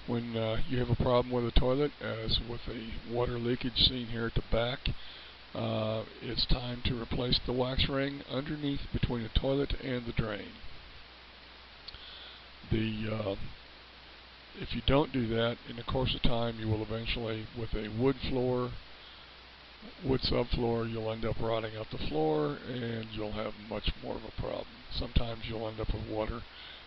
When you have a problem with a toilet, as with the water leakage seen here at the back, it's time to replace the wax ring underneath between the toilet and the drain. If you don't do that, in the course of time, you will eventually, with a wood subfloor, you'll end up rotting out the floor, and you'll have much more of a problem. Sometimes you'll end up with water.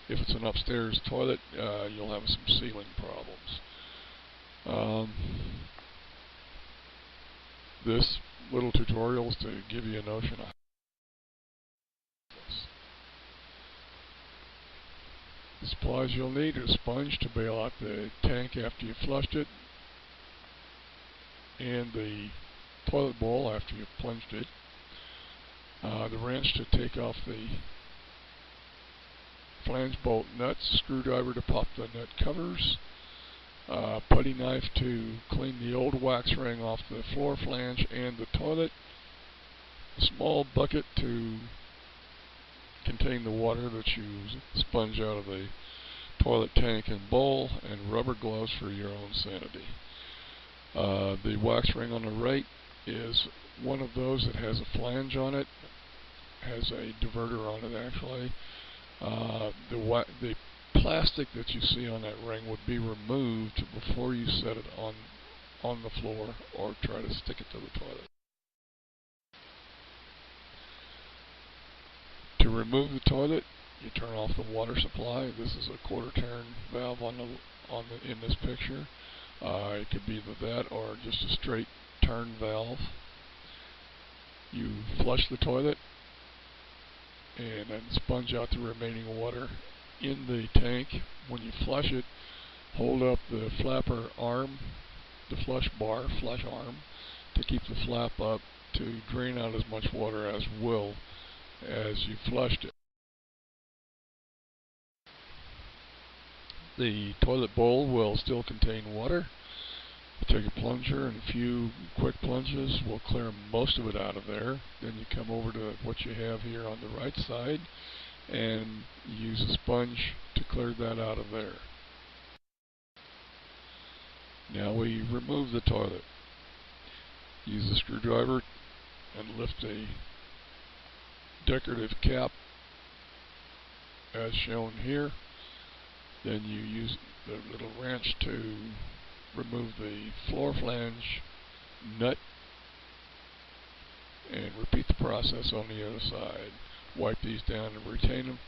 If it's an upstairs toilet, you'll have some ceiling problems. This little tutorial is to give you a notion of this. The supplies you'll need are a sponge to bail out the tank after you've flushed it, and the toilet bowl after you've plunged it, the wrench to take off the flange bolt nuts, screwdriver to pop the nut covers, putty knife to clean the old wax ring off the floor flange and the toilet, a small bucket to contain the water that you sponge out of the toilet tank and bowl, and rubber gloves for your own sanity. The wax ring on the right is one of those that has a flange on it, has a diverter on it actually. The plastic that you see on that ring would be removed before you set it on the floor or try to stick it to the toilet. To remove the toilet, you turn off the water supply. This is a quarter turn valve in this picture. It could be that or just a straight turn valve. You flush the toilet and then sponge out the remaining water in the tank. When you flush it, hold up the flapper arm, the flush arm, to keep the flap up to drain out as much water as you flushed it. The toilet bowl will still contain water. You take a plunger, and a few quick plunges will clear most of it out of there. Then you come over to what you have here on the right side and use a sponge to clear that out of there. Now we remove the toilet. Use a screwdriver and lift a decorative cap as shown here. Then you use the little wrench to remove the floor flange nut and repeat the process on the other side. Wipe these down and retain them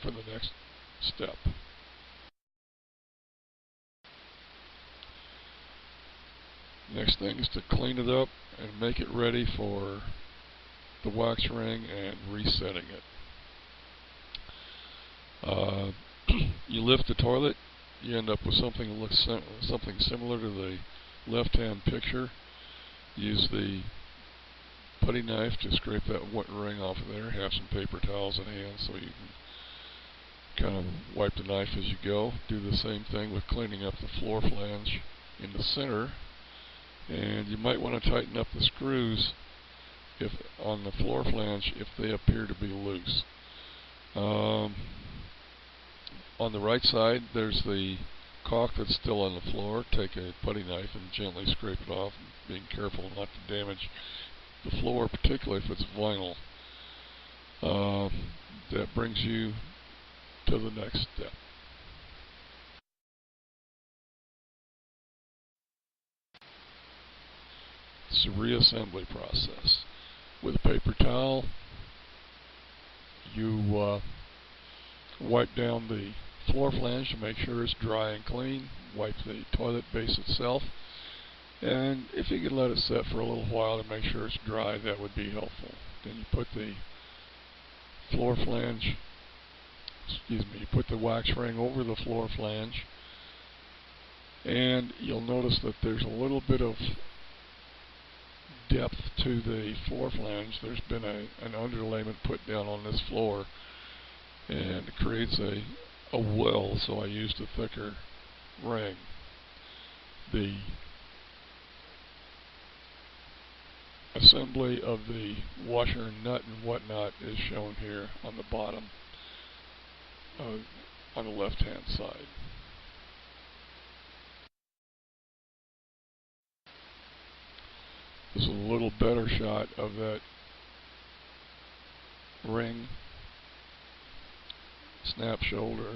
for the next step. Next thing is to clean it up and make it ready for the wax ring and resetting it. You lift the toilet, you end up with something that looks something similar to the left-hand picture. Use the putty knife to scrape that wet ring off of there. Have some paper towels at hand so you can kind of wipe the knife as you go. Do the same thing with cleaning up the floor flange in the center. And you might want to tighten up the screws on the floor flange if they appear to be loose. On the right side, there's the caulk that's still on the floor. Take a putty knife and gently scrape it off, being careful not to damage the floor, particularly if it's vinyl. That brings you to the next step. It's a reassembly process. With a paper towel, you wipe down the floor flange to make sure it's dry and clean. Wipe the toilet base itself, and if you could let it set for a little while to make sure it's dry, that would be helpful. Then you put the you put the wax ring over the floor flange, and you'll notice that there's a little bit of depth to the floor flange. There's been an underlayment put down on this floor, and it creates a well, so I used a thicker ring. The assembly of the washer and nut and whatnot is shown here on the bottom, on the left hand side. This is a little better shot of that ring, snap shoulder,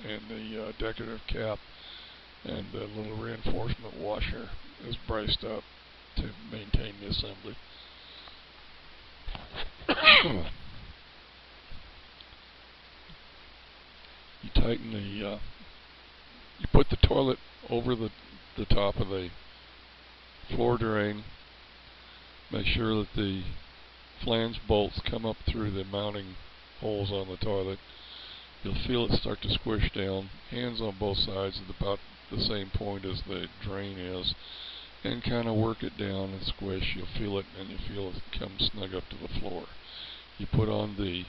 and the decorative cap, and the little reinforcement washer is braced up to maintain the assembly. You tighten the, you put the toilet over the top of the floor drain. Make sure that the flange bolts come up through the mounting holes on the toilet. You'll feel it start to squish down. Hands on both sides at about the same point as the drain is, and kind of work it down and squish. You'll feel it, and you feel it come snug up to the floor. You put on the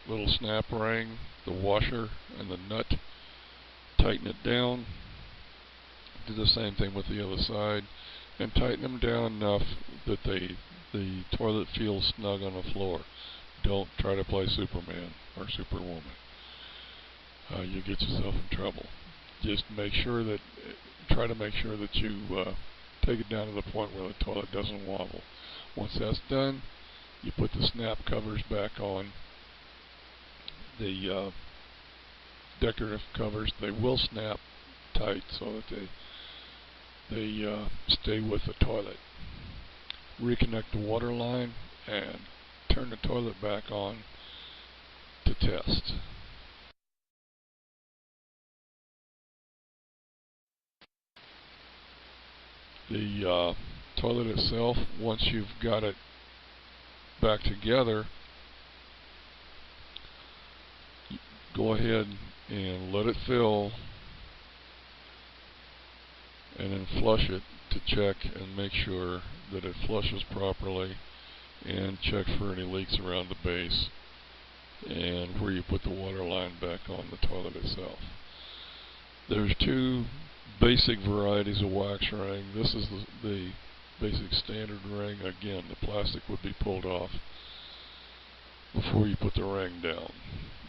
little snap ring, the washer, and the nut. Tighten it down. Do the same thing with the other side, and tighten them down enough that the toilet feels snug on the floor. Don't try to play Superman or Superwoman. You get yourself in trouble. Just try to make sure that you take it down to the point where the toilet doesn't wobble. Once that's done, you put the snap covers back on. The decorative covers, they will snap tight so that they stay with the toilet. Reconnect the water line and turn the toilet back on to test. The toilet itself, once you've got it back together, go ahead and let it fill, and then flush it to check and make sure that it flushes properly, and check for any leaks around the base and where you put the water line back on the toilet itself. There's two basic varieties of wax ring. This is the basic standard ring. Again, the plastic would be pulled off before you put the ring down.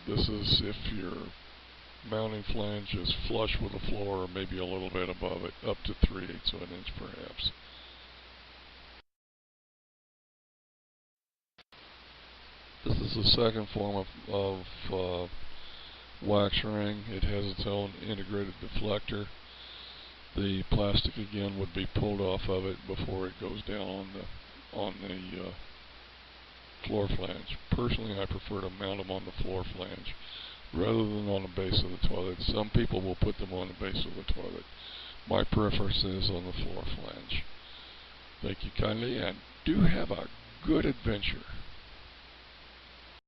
This is if your mounting flange is flush with the floor, or maybe a little bit above it, up to 3/8 of an inch perhaps. This is the second form of wax ring. It has its own integrated deflector. The plastic again would be pulled off of it before it goes down on the floor flange. Personally, I prefer to mount them on the floor flange rather than on the base of the toilet. Some people will put them on the base of the toilet. My preference is on the floor flange. Thank you kindly, and do have a good adventure.